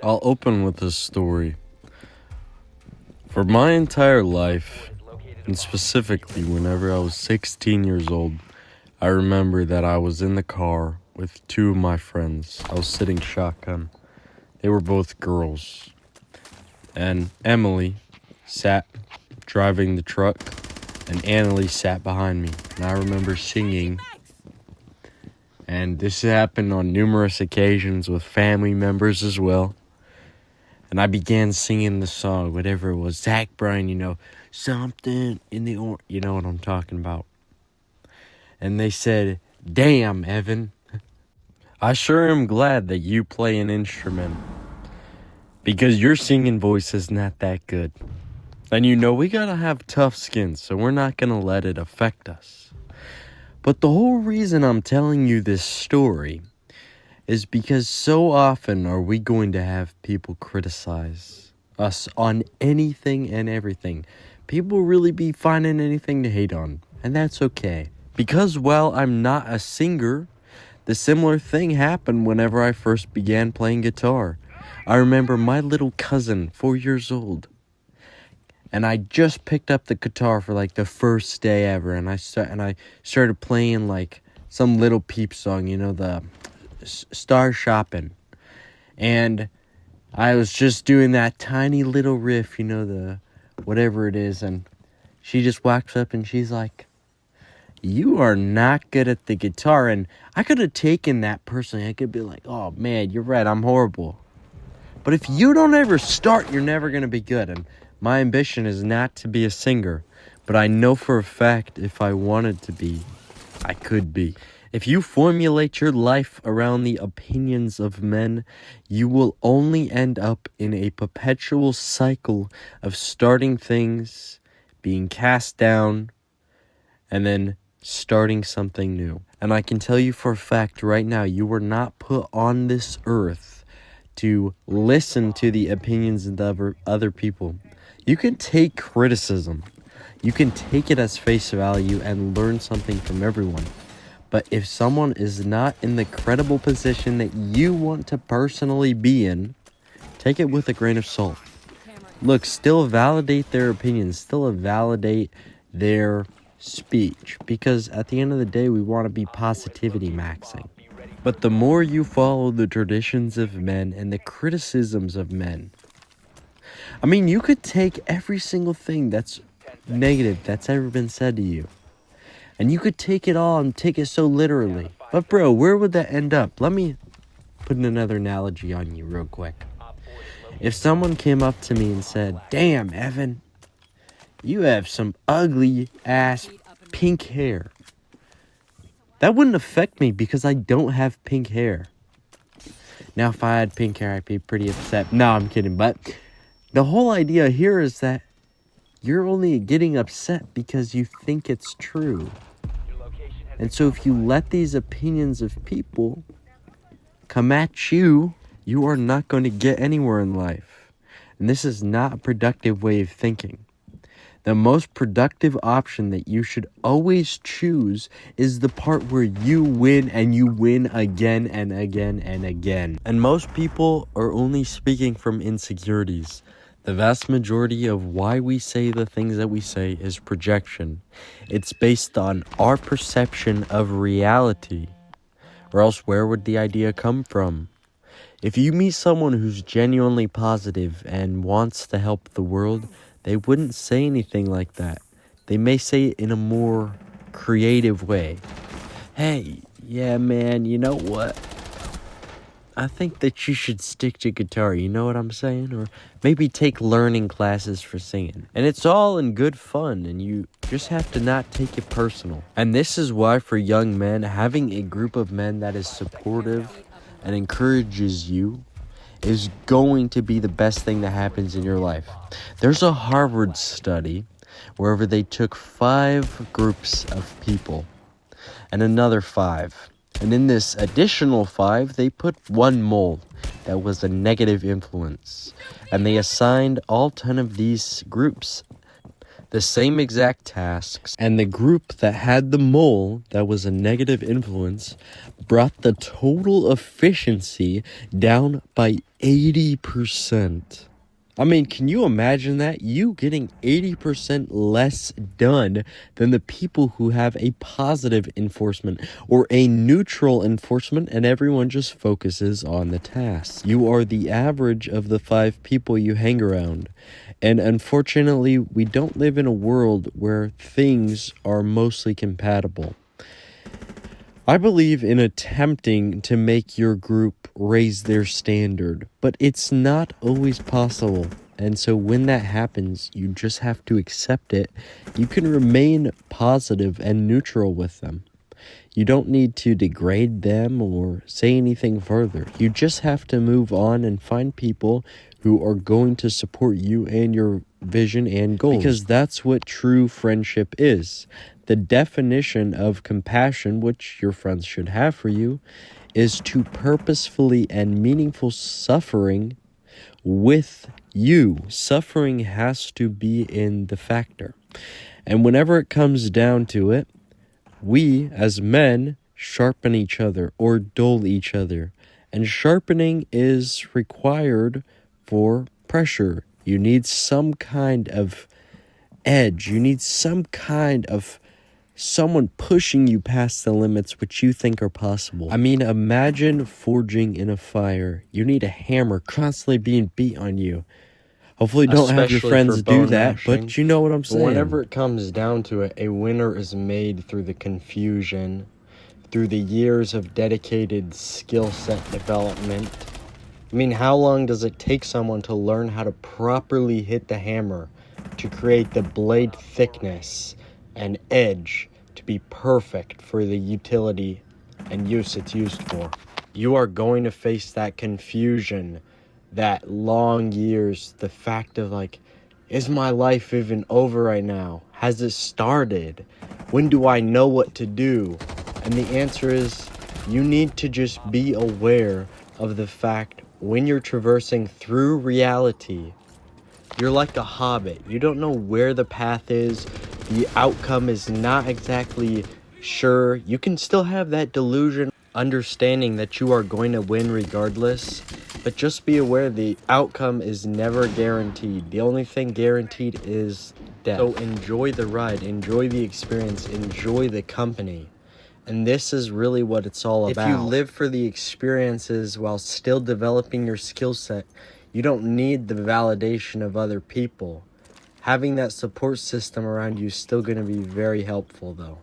I'll open with this story. For my entire life, and specifically whenever I was 16 years old, I remember that I was in the car with two of my friends. I was sitting shotgun. They were both girls. And Emily sat driving the truck, and Annalie sat behind me. And I remember singing. And this happened on numerous occasions with family members as well. And I began singing the song, whatever it was. Zach Bryan, something in the you know what I'm talking about. And they said, "Damn, Evan. I sure am glad that you play an instrument. Because your singing voice is not that good. And we gotta have tough skin, so we're not gonna let it affect us." But the whole reason I'm telling you this story is because so often are we going to have people criticize us on anything and everything. People really be finding anything to hate on, and that's okay. Because while I'm not a singer, the similar thing happened whenever I first began playing guitar. I remember my little cousin, 4 years old, and I just picked up the guitar for like the first day ever, and I started playing like some Little Peep song, the Star Shopping. And I was just doing that tiny little riff, the whatever it is, and she just walks up and she's like, "You are not good at the guitar." And I could have taken that personally. I could be like, "Oh man, you're right, I'm horrible." But if you don't ever start, you're never going to be good. And my ambition is not to be a singer, but I know for a fact if I wanted to be, I could be. If you formulate your life around the opinions of men, you will only end up in a perpetual cycle of starting things, being cast down, and then starting something new. And I can tell you for a fact right now, you were not put on this earth to listen to the opinions of other people. You can take criticism. You can take it as face value and learn something from everyone. But if someone is not in the credible position that you want to personally be in, take it with a grain of salt. Look, still validate their opinions, still validate their speech, because at the end of the day, we want to be positivity maxing. But the more you follow the traditions of men and the criticisms of men, you could take every single thing that's negative that's ever been said to you, and you could take it all and take it so literally. But bro, where would that end up? Let me put another analogy on you real quick. If someone came up to me and said, "Damn, Evan, you have some ugly ass pink hair," that wouldn't affect me because I don't have pink hair. Now, if I had pink hair, I'd be pretty upset. No, I'm kidding. But the whole idea here is that you're only getting upset because you think it's true. And so if you let these opinions of people come at you, you are not going to get anywhere in life. And this is not a productive way of thinking. The most productive option that you should always choose is the part where you win, and you win again and again and again. And most people are only speaking from insecurities. The vast majority of why we say the things that we say is projection. It's based on our perception of reality. Or else where would the idea come from? If you meet someone who's genuinely positive and wants to help the world, they wouldn't say anything like that. They may say it in a more creative way. "Hey, yeah man, you know what? I think that you should stick to guitar," you know what I'm saying? Or maybe take learning classes for singing. And it's all in good fun, and you just have to not take it personal. And this is why for young men, having a group of men that is supportive and encourages you is going to be the best thing that happens in your life. There's a Harvard study wherever they took 5 groups of people and another 5. And in this additional 5, they put 1 mole that was a negative influence. And they assigned all 10 of these groups the same exact tasks, and the group that had the mole that was a negative influence brought the total efficiency down by 80%. I mean, can you imagine that? You getting 80% less done than the people who have a positive enforcement or a neutral enforcement, and everyone just focuses on the task. You are the average of the 5 people you hang around. And unfortunately, we don't live in a world where things are mostly compatible. I believe in attempting to make your group raise their standard, but it's not always possible. And so when that happens, you just have to accept it. You can remain positive and neutral with them. You don't need to degrade them or say anything further. You just have to move on and find people who are going to support you and your vision and goals. Because that's what true friendship is. The definition of compassion, which your friends should have for you, is to purposefully and meaningful suffering with you. Suffering has to be in the factor. And whenever it comes down to it, we, as men, sharpen each other or dull each other. And sharpening is required for pressure. You need some kind of edge. You need some kind of someone pushing you past the limits which you think are possible. I mean, imagine forging in a fire. You need a hammer constantly being beat on you. Hopefully don't have your friends do that, but you know what I'm saying. Whenever it comes down to it, a winner is made through the confusion, through the years of dedicated skill set development. I mean, how long does it take someone to learn how to properly hit the hammer, to create the blade thickness and edge to be perfect for the utility and use it's used for? You are going to face that confusion, that long years, the fact of like, is my life even over right now? Has it started? When do I know what to do? And the answer is, you need to just be aware of the fact when you're traversing through reality, you're like a hobbit. You don't know where the path is. The outcome is not exactly sure. You can still have that delusion, understanding that you are going to win regardless. But just be aware the outcome is never guaranteed. The only thing guaranteed is death. So enjoy the ride, enjoy the experience, enjoy the company. And this is really what it's all about. If you live for the experiences while still developing your skill set, you don't need the validation of other people. Having that support system around you is still going to be very helpful, though.